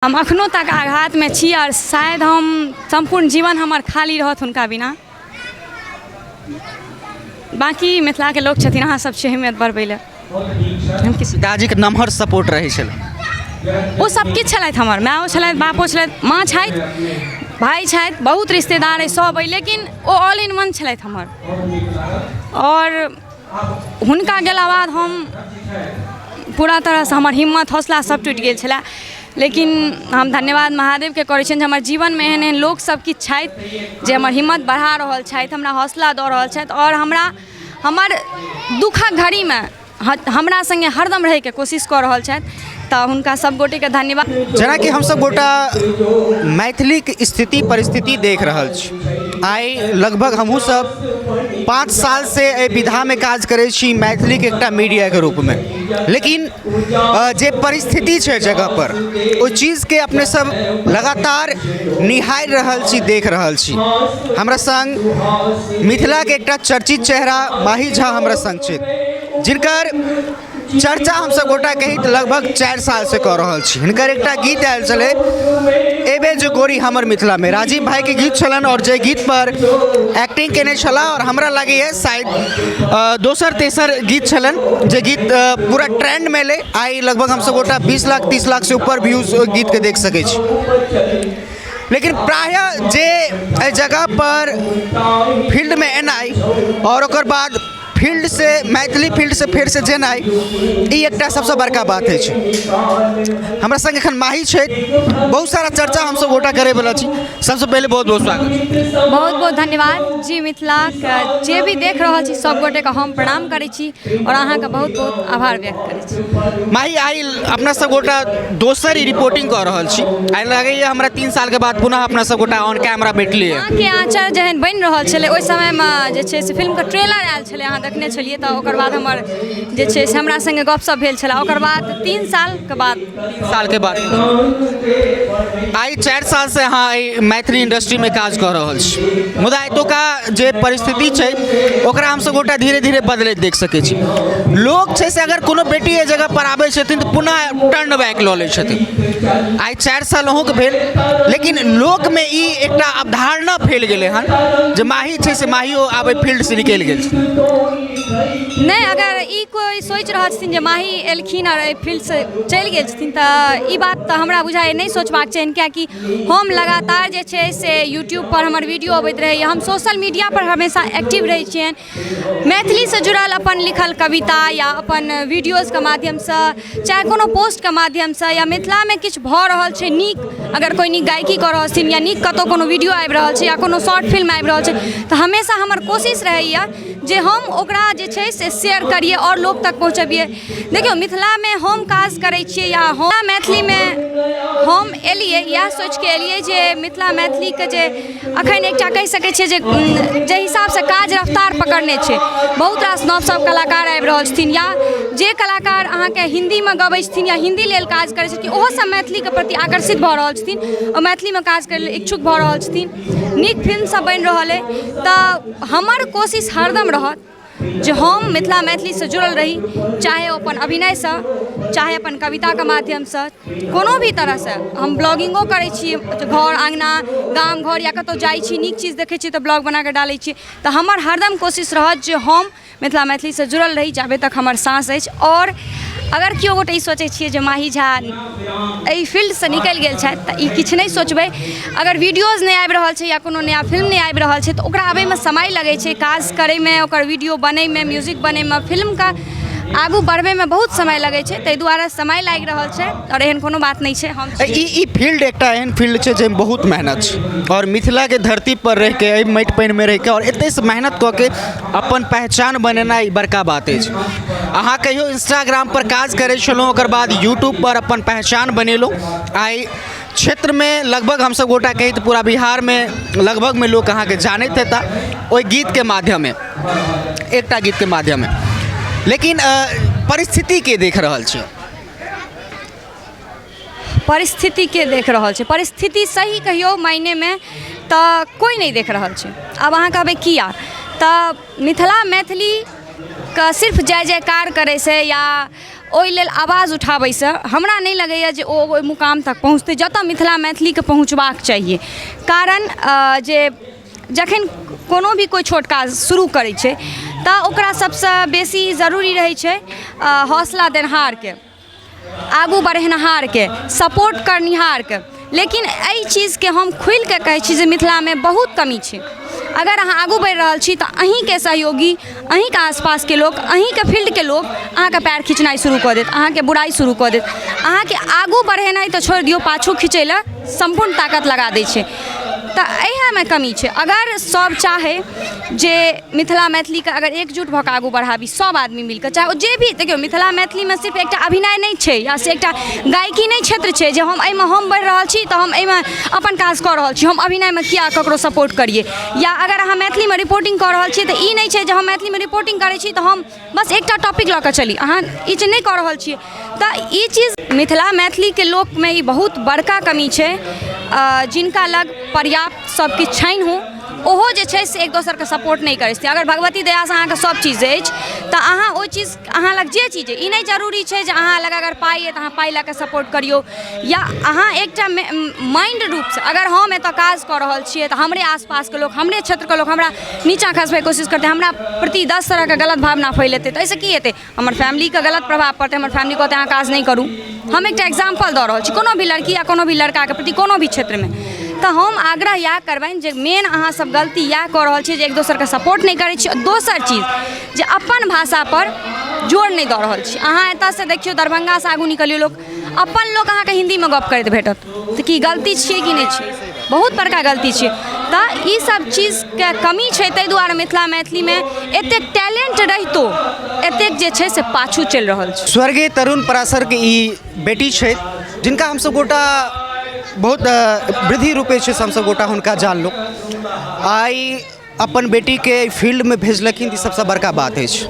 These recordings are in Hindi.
हम अखनो तक आघात में छी और शायद हम संपूर्ण जीवन हमार खाली रहत हुनका बिना। बाकी मिथिला के लोग छथिन, अहाँ सब छै हिम्मत बढ़बै ले। हम पिताजी के नमहर सपोर्ट रहे छल, ओ सब किछु छलथि, हमर माओ छलथि, बापो छलथि, माँ छथि, भाई छथि, बहुत रिश्तेदार अइ, सब अइ, लेकिन ओ ऑल इन वन छलथि हमर। और हुनका गेला बाद हम पूरा तरहसँ हमर हिम्मत हौसला सब टूटि गेल छलै। लेकिन हम धन्यवाद महादेव के करै छियनि जे हमर जीवन में एहन एहन लोक सब किछु छथि जे हमर हिम्मत बढ़ा रहल छथि, हमरा हौसला दऽ रहल छथि और हमरा हमर दुखक घड़ी में हमरा संगे हरदम रहै के कोशिश कऽ रहल छथि। तऽ हुनका सब गोटे के धन्यवाद। जेना कि हम सब गोटा मैथिली के स्थिति परिस्थिति देख रहल छी। आइ लगभग हमहूँ सब 5 साल से एहि विधा में काज करै छी मैथिली के एकटा मीडिया के रूप में, लेकिन जे परिस्थिति छै जगह पर ओ चीज के अपने सब लगातार निहारि रहल छी, देख रहल छी। हमरा संग मिथिला के एकटा चर्चित चेहरा माही झा हमरा संग छै, जिनकर चर्चा हम सब गोटा कही तऽ लगभग 4 साल से कऽ रहल छी। हिनकर एकटा गीत आयल छलै एबे जो गोरी हमर मिथिला में, राजीव भाई के गीत छलन और जे गीत पर एक्टिंग केने छला और हमरा लगैए शायद दोसर तेसर गीत छलन जे गीत पूरा ट्रेंड में ले। आई लगभग हम सब गोटा 20 लाख 30 लाख से ऊपर व्यूज गीत के देख सकै छी। लेकिन प्रायः जे एहि जगह पर फील्ड में एनाइ और ओकर बाद फील्ड से मैथिली फील्ड से फिर से जेनाइ ई एकटा सबसे बड़का बात है। हमरा संग एखन माही छै, बहुत सारा चर्चा हम सब गोटा करे वाला छी। सबसे पहले बहुत बहुत स्वागत, बहुत बहुत धन्यवाद जी। मिथिला के जे भी देख रहल छी सब गोटे के हम प्रणाम करै छी और अहाँ के बहुत बहुत आभार व्यक्त करै छी। माही आई अपना सब गोटा दोसर ही रिपोर्टिंग कर रहल छी। आई लगैए हमरा 3 साल के बाद पुनः अपना सब गोटा ऑन कैमरा बैठलिए। अहाँ के आचार जहन बनि रहल छलै ओहि समय में जे छै से फिल्म के ट्रेलर आयल छलै, अहाँ देखने छलिए, तऽ ओकर बाद हमर जे छै से हमरा संगे गपशप भेल छलै। ओकर बाद 3 साल के बाद आई 4 साल से अहाँ मैथिली इंडस्ट्री में काज कर रहल छी, मुदा एतुका जे परिस्थिति छै ओकरा हम सब गोटा धीरे धीरे बदलैत देख सकै छी। लोग छै से अगर कोनो बेटी एहि जगह पर आबै छथिन तऽ पुनः टर्न बैक लऽ लै छथिन। आई 4 साल अहूँ के भेल, लेकिन लोक में ई एकटा अवधारणा फैल गेलै हन जे माही छै से माहियो आबै फील्ड से निकलि गेल छै। नहीं, अगर ई कोई सोच रहल छथिन जे माही एलखिन और फील्ड से चलि गेल छथिन तऽ ई बात तऽ हमरा बुझाइए नहीं सोचबाक चाहिए, कियाकि हम लगातार जे छै से यूट्यूब पर हमर वीडियो अबैत रहैए, हम सोशल मीडिया पर हमेशा एक्टिव रहै छियनि। मैथिली से जुड़ल अपन लिखल कविता या अपन वीडियोज के माध्यम से, चाहे कोनो पोस्ट के माध्यम से, या मिथिला में किछु भऽ रहल छै नीक, अगर कोई नीक गायकी कऽ रहल छथिन या नीक कतौ कोनो वीडियो आबि रहल छै या कोनो शॉर्ट फिल्म आबि रहल छै तऽ हमेशा हमर कोशिश रहैए जे हम ओकरा जे छै से शेयर करिए और लोग तक पहुँचबिए। देखियो मिथिला में हम काज करै छियै या हम मैथिली में हम एलिए इएह सोच के एलिए जे मिथिला मैथिली के जे अखन एकटा कहि सकै छियै जे हिसाब से काज रफ्तार पकड़ने छै, बहुत रास नव सब कलाकार आबि रहल छथिन, या जे कलाकार अहाँके हिंदी में गबै छथिन या हिंदी लेल काज करै छथिन ओहो सब मैथिली के प्रति आकर्षित भऽ रहल छथिन और मैथिली में काज करै लेल इच्छुक भऽ रहल छथिन। नीक फिल्म सब बनि रहल अइ, तऽ हमर कोशिश हरदम रहत जे हम मिथिला मैथिली से जुड़ल रही, चाहे अपन अभिनय से, चाहे अपन कविता के माध्यम से, कोनो भी तरह से। हम ब्लॉगिंगो करै छी, घर आंगना गाम घर या कतौ जाइ छी नीक चीज देखै छी तऽ ब्लॉग बना के डालै छी। तऽ हमर हरदम कोशिश रहत जे हम मिथिला मैथिली से जुड़ल रही जाबे तक हमर सांस अछि। और अगर केओ गोटे ई सोचै छियै जे माही झा एहि फील्ड से निकलि गेल छथि तऽ ई किछु नहीं सोचबै। अगर वीडियोज नहीं आबि रहल छै या कोनो नया फिल्म नहीं आबि रहल छै तऽ ओकरा आबै में समय लगै छै, काज करै में, ओकर वीडियो बनै में, म्यूजिक बनै में, फिल्म का आगू बढ़बै में बहुत समय लगै छै, ताहि दुआरे समय लागि रहल छै और एहन कोनो बात नहीं छै। हम ई फील्ड एकटा एहन फील्ड छै जाहिमे बहुत मेहनत छै और मिथिला के धरती पर रह के एहि माटि पानि में रह के और एते से मेहनत कऽ के अपन पहचान बनेनाइ बड़का बात अछि। अहाँ कहियो इंस्टाग्राम पर काज करै छलहुँ, ओकर बाद यूट्यूब पर अपन पहचान बनेलहुँ। आई क्षेत्र में लगभग हम सब गोटा कही तो पूरा बिहार में लगभग में लोग अहाँ के जानैत हेता ओहि गीत के माध्यम में, एकटा गीत के माध्यम में। लेकिन परिस्थिति के देख रहल छी, परिस्थिति के देख रहल छै, परिस्थिति सही कहियो मायने में तऽ कोई नहीं देख रहल छै। अब अहाँ कहबै किया, तऽ मिथिला मैथिली का सिर्फ जय जयकार करे से या ओहि लेल आवाज उठाबैसँ हमरा नहि लगैए जे ओ ओहि मुकाम तक पहुँचतै जतऽ मिथिला मैथिलीके पहुँचबाक चाहिए। कारण जे जखन कोनो भी कोइ छोट काज शुरू करै छै तऽ ओकरा सबसँ बेसी जरूरी रहै छै हौसला देनिहारके, आगू बढ़ेनिहारके, सपोर्ट करनिहारके। लेकिन एहि चीजके हम खुलिके कहै छी जे मिथिलामे बहुत कमी छै। अगर अहाँ आगू बढ़ि रहल छी तऽ अहीँके सहयोगी, अहीँके आसपासके लोक, अहीँके फील्डके लोक अहाँके पैर खिंचनाइ शुरू कऽ देत, अहाँके बुराइ शुरू कऽ देत। अहाँके आगू बढ़ेनाइ तऽ छोड़ि दियौ, पाछू खिंचै लए सम्पूर्ण ताकत लगा दै छै। तऽ इएहमे कमी छै। अगर सब चाहे जे मिथिला मैथिलीके अगर एकजुट भऽ कऽ आगू बढ़ाबी, सब आदमी मिलकऽ, चाहे ओ जे भी, देखियौ मिथिला मैथिलीमे सिर्फ एकटा अभिनय नहि छै या से एकटा गायकी नहीं क्षेत्र छै जे हम एहिमे हम बढ़ि रहल छी तऽ हम एहिमे अपन काज कऽ रहल छी, हम अभिनयमे किया ककरो सपोर्ट करिए। या अगर अहाँ मैथिलीमे रिपोर्टिंग कऽ रहल छियै तऽ ई नहीं छै जे हम मैथिलीमे रिपोर्टिंग करै छी तऽ हम बस एकटा टॉपिक लऽ कऽ चली, अहाँ ई चीज नहीं कऽ रहल छियै। तऽ ई चीज मिथिला मैथिलीके लोकमे ई बहुत बड़का कमी छै। जिनका लग पर्याप्त सब किछु छनि हो, ओहो जे छै से एक दोसरके सपोर्ट नहीं करै छथिन। अगर भगवती दयासँ अहाँके सब चीज अछि तऽ अहाँ ओहि चीज, अहाँ लग जे चीज ई नहीं जरूरी छै जे अहाँ लग अगर पाइ अइ तऽ अहाँ पाइ लऽ कऽ सपोर्ट करियौ। या अहाँ एकटा माइंड रूपसँ अगर हम एतऽ काज कऽ रहल छियै तऽ हमरे आसपासके लोक, हमरे क्षेत्रके लोक हमरा नीचाँ खसबैके कोशिश करतै, हमरा प्रति 10 तरहके गलत भावना फैलेतै, तऽ एहिसँ की हेतै? हमर फैमिलीके गलत प्रभाव पड़तै, हमर फैमिली कहतै अहाँ काज नहीं करू। हम एकटा एग्जाम्पल दऽ रहल छी कोनो भी लड़की या कोनो भी लड़काके प्रति कोनो भी क्षेत्रमे। तऽ हम आग्रह इएह करबनि जे मेन अहाँ सब गलती इएह कऽ रहल छियै जे एक दोसरके सपोर्ट नहीं करै छियै। दोसर चीज जे अपन भाषापर जोर नहीं दऽ रहल छी। अहाँ एतऽसँ देखियौ दरभंगासँ आगू निकलियौ, लोक अपन लोक अहाँके हिन्दीमे गप करैत भेटत, तऽ की गलती छियै कि नहीं छियै? बहुत बड़का गलती छियै। तऽ ई सब चीजके कमी छै, ताहि दुआरे मिथिला मैथिलीमे एतेक टैलेंट रहितो एतेक जे छै से पाछू चलि रहल छै। स्वर्गीय तरुण पराशरके ई बेटी छै जिनका हमसब गोटा बहुत वृद्धि रूपे छै, हमसब गोटा हुनका जानलहुँ। आइ अपन बेटीके फील्डमे भेजलखिन, ई सबसँ बड़का बात अछि।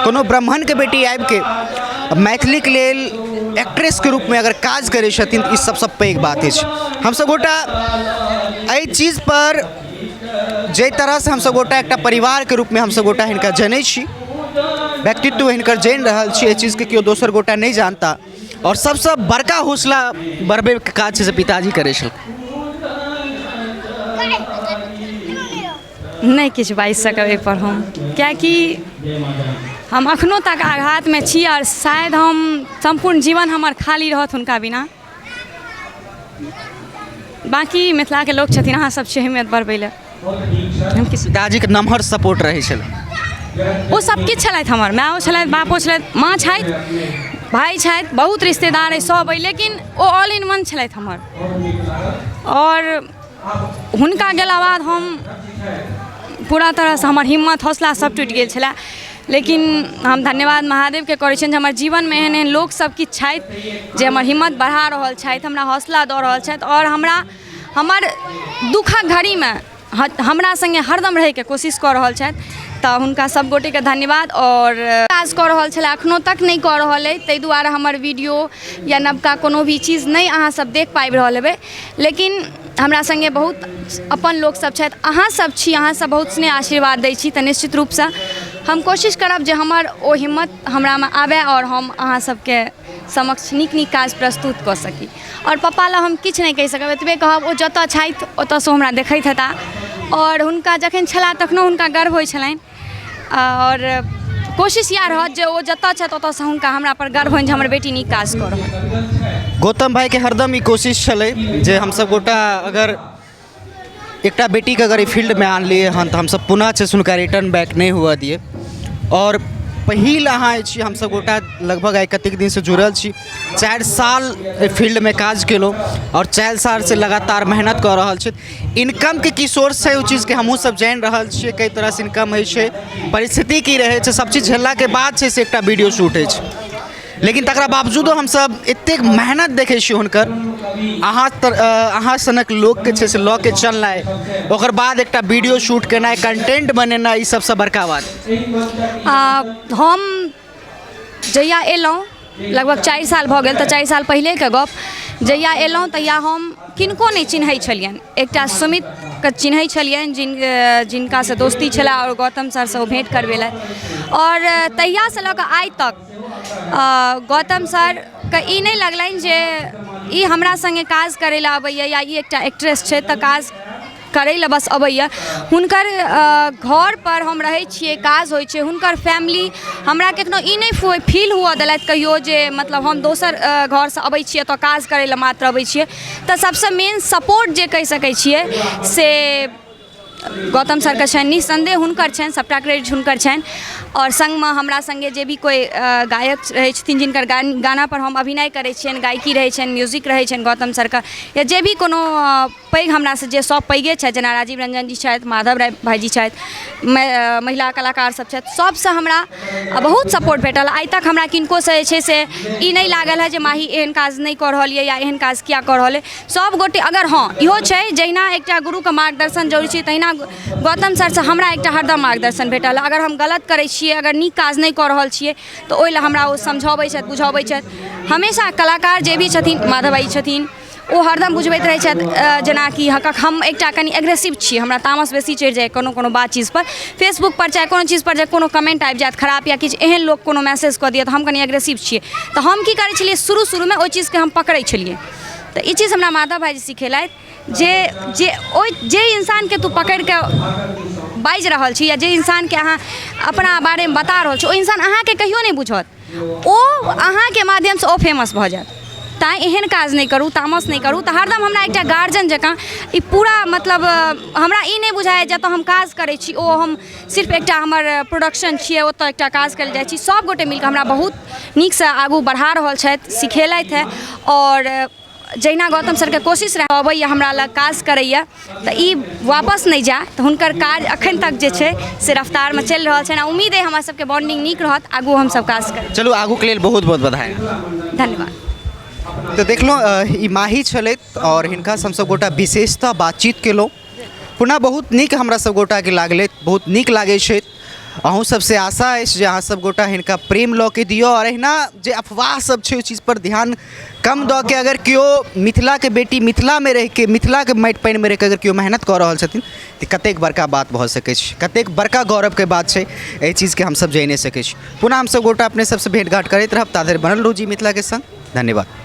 कोनो ब्राह्मणके बेटी आबिके मैथिलीके लेल एक्ट्रेसके रूपमे अगर काज करै छथिन तऽ ई सबसँ पैघ बात अछि। हमसब गोटा एहि चीजपर जाहि तरहसँ हमसब गोटा एकटा परिवारके रूपमे हमसब गोटा हिनका जनै छी, व्यक्तित्व हिनकर जानि रहल छी, एहि चीजके केओ दोसर गोटा नहीं जानता। और सबसँ बड़का हौसला बढ़बैके काज छै से पिताजी करै छलखिन। नहीं किछु बाजि सकब एहिपर हम, किएकि हम एखनो तक आघातमे छी और शायद हम सम्पूर्ण जीवन हमर खाली रहत हुनका बिना। बाकी मिथिलाके लोक छथिन, अहाँ सब छै हिम्मत बढ़बै लए। पिताजीके नमहर सपोर्ट रहै छलै। ओ सब किछु छलथि, हमर मायो छलथि, बापो छलथि, माँ छथि, भाई छथि, बहुत रिश्तेदार अइ, सब अइ, लेकिन ओ ऑल इन वन छलथि हमर। और हुनका गेला बाद हम पूरा तरहसँ हमर हिम्मत हौसला सब टूटि गेल छलै। लेकिन हम धन्यवाद महादेवके करै छियनि जे हमर जीवनमे एहन एहन लोक सब किछु छथि जे हमर हिम्मत बढ़ा रहल छथि, हमरा हौसला दऽ रहल छथि और हमरा हमर दुखक घड़ीमे हमरा संगे हरदम रहैके कोशिश कऽ रहल छथि। तऽ हुनका सब गोटेके धन्यवाद। और काज कऽ रहल छलै, एखनो तक नहीं कऽ रहल अइ, ताहि दुआरे हमर वीडियो या नवका कोनो भी चीज नहीं अहाँ सब देख पाबि रहल हेबै। लेकिन हमरा संगे बहुत अपन लोक सब छथि, अहाँ सब छी, अहाँ सब बहुत स्नेह आशीर्वाद दै छी। तऽ निश्चित रूपसँ हम कोशिश करब जे हमर ओ हिम्मत हमरामे आबय और हम अहाँ सबके समक्ष नीक नीक काज प्रस्तुत कऽ सकी। और पप्पा लए हम किछु नहीं कहि सकब, एतबे कहब ओ जतऽ छथि ओतऽसँ हमरा देखैत हेता। और हुनका जखन छला तखनो हुनका गर्व होइ छलनि और कोशिश इएह रहत जे ओ जतऽ छथि ओतऽसँ हुनका हमरा पर गर्व होनि जे हमर बेटी नीक काज कऽ रहल। गौतम भाईके हरदम ई कोशिश छलै जे हमसब गोटा अगर एकटा बेटीके अगर ई फील्डमे आनलिए हन तऽ हमसब पुनः छै हुनका रिटर्न बैक नहीं हुआ दिए। और पहिल अहाँ छी, हमसब गोटा लगभग आइ कतेक दिनसँ जुड़ल छी, 4 साल एहि फील्डमे काज केलहुँ और 4 सालसँ लगातार मेहनत कऽ रहल छी। इनकमके की सोर्स छै ओ चीजके हमहूँ सब जानि रहल छियै, कई तरहसँ इनकम होइ छै, परिस्थिति की रहै छै, सब चीज झेललाके बाद छै से एकटा वीडियो शूट होइ छै। लेकिन तकरा बावजूदो हमसब एतेक मेहनत देखै छियै हुनकर, अहाँ सनक लोकके छै से लऽ के चलनाइ, ओकर बाद एकटा वीडियो शूट केनाइ, कंटेंट बनेनाइ, ई सबसँ बड़का बात। हम जहिया एलहुँ लगभग 4 साल भऽ गेल, तऽ 4 साल पहिलेके गप, जहिया एलहुँ तहिया हम किनको नहीं चिन्है छलियनि। एकटा सुमितके चिन्है छलियनि जिनकासँ दोस्ती छलै और गौतम सरसँ ओ भेँट करबेलथि। और तहियासँ लऽ कऽ आइ तक गौतम सर के ई नहीं लगलनि जे ई हमरा संगे काज करै लए अबैया या ई एकटा एक्ट्रेस छै तऽ काज करै लए बस अबैया। हुनकर घर पर हम रहै छियै, काज होइ छै, हुनकर फैमिली हमरा केतनो ई नहीं फील हुअ देलथि कहियो जे मतलब हम दोसर घरसँ अबै छियै तऽ काज करै लए मात्र अबै छियै। तऽ सबसँ मेन सपोर्ट जे कहि सकै छियै से गौतम सर के छनि, निस्सन्देह हुनकर छनि, सबटा क्रेडिट हुनकर छनि। और संगमे हमरा संगे जे भी कोई गायक रहै छथिन जिनकर गाना पर हम अभिनय करै छियनि, गायकी रहै छनि, म्यूजिक रहै छनि गौतम सर के, या जे भी कोनो पैघ हमरा से जे सब पैघे छथि, जेना राजीव रंजन जी छथि, माधव राय भाईजी छथि, महिला कलाकार सब छथि, सबसँ हमरा बहुत सपोर्ट भेटल। आइ तक हमरा किनको से जे छै से ई नहीं लागल है जे माही एहन काज नहीं कऽ रहल यऽ या एहन काज किया कऽ रहल है। सब गोटे अगर हाँ इहो छै जहिना एकटा गुरुके मार्गदर्शन जरूरी छै तहिना गौतम सर से हमरा एकटा हरदम मार्गदर्शन भेटल। अगर हम गलत करै छियै, अगर नीक काज नहीं कऽ रहल छियै तऽ ओहि लए हमरा ओ समझाबै छथि, बुझाबै छथि। हमेशा कलाकार जे भी छथिन, माधव भाई छथिन, ओ हरदम बुझबैत रहै छथि जेनाकि हम एकटा कनि एग्रेसिव छी, हमरा तामस बेसी चढ़ि जाए कोनो बात चीज पर, फेसबुक पर चाहे कोनो चीज पर जे कोनो कमेंट आबि जाएत खराब या किछु एहन लोक कोनो मैसेज कऽ दिअ तऽ हम कनि एग्रेसिव छियै। तऽ हम की करै छलियै शुरूमे ओहि चीजके हम पकड़ै छलियै। तऽ ई चीज हमरा माधव भाईजी सिखेलथि जे इंसानके तू पकड़ि कऽ बाजि रहल छी या जे इंसानके अहाँ अपना बारेमे बता रहल छी, ओ इंसान अहाँके कहियो नहीं बुझत, ओ अहाँके माध्यमसँ ओ फेमस भऽ जायत। ताँ एहन काज नहीं करू, तामस नहीं करू। तऽ हरदम हमरा एकटा गार्जियन जकाँ ई पूरा मतलब हमरा ई नहीं बुझाए जतऽ हम काज करै छी ओ हम सिर्फ एकटा हमर प्रोडक्शन छियै, ओतऽ एकटा काज करै जाइ छी। सब गोटे मिलकऽ हमरा बहुत नीकसँ आगू बढ़ा रहल छथि, सिखेलथि है। और जहिना गौतम सरके कोशिश रहै अबैया हमरा लग काज करैया तऽ ई वापस नहीं जाए, तऽ हुनकर काज अखन तक जे छै से रफ्तारमे चलि रहल छनि। उम्मीद है हमरा सबके बॉन्डिंग नीक रहत, आगू हम सब काज करब। चलू आगूके लेल बहुत बहुत बधाई। धन्यवाद। तो देखलहुँ ई माही छलथि और हिनका हम सब गोटा विशेषतः बातचीत केलहुँ। पुनः बहुत नीक हमरा सब गोटाके लागलथि, बहुत नीक लागै छै। अहूँ सबसे आशा अछि जे अहाँ सब गोटा हिनका प्रेम लऽ के दियौ और एहिना जे अफवाह सब छै ओहि चीज पर ध्यान कम दऽ के अगर केओ मिथिलाके बेटी मिथिलामे रहि के मिथिलाके माटि पानिमे रहि के अगर केओ मेहनत कऽ रहल छथिन तऽ कतेक बड़का बात भऽ सकै छै, कतेक बड़का गौरवके बात छै। एहि चीजके हमसब जानि सकै छी। पुनः हमसब गोटा अपने सबसे भेंट घाट करैत रहब। ता धरि बनल रहू जी मिथिला के संग। धन्यवाद।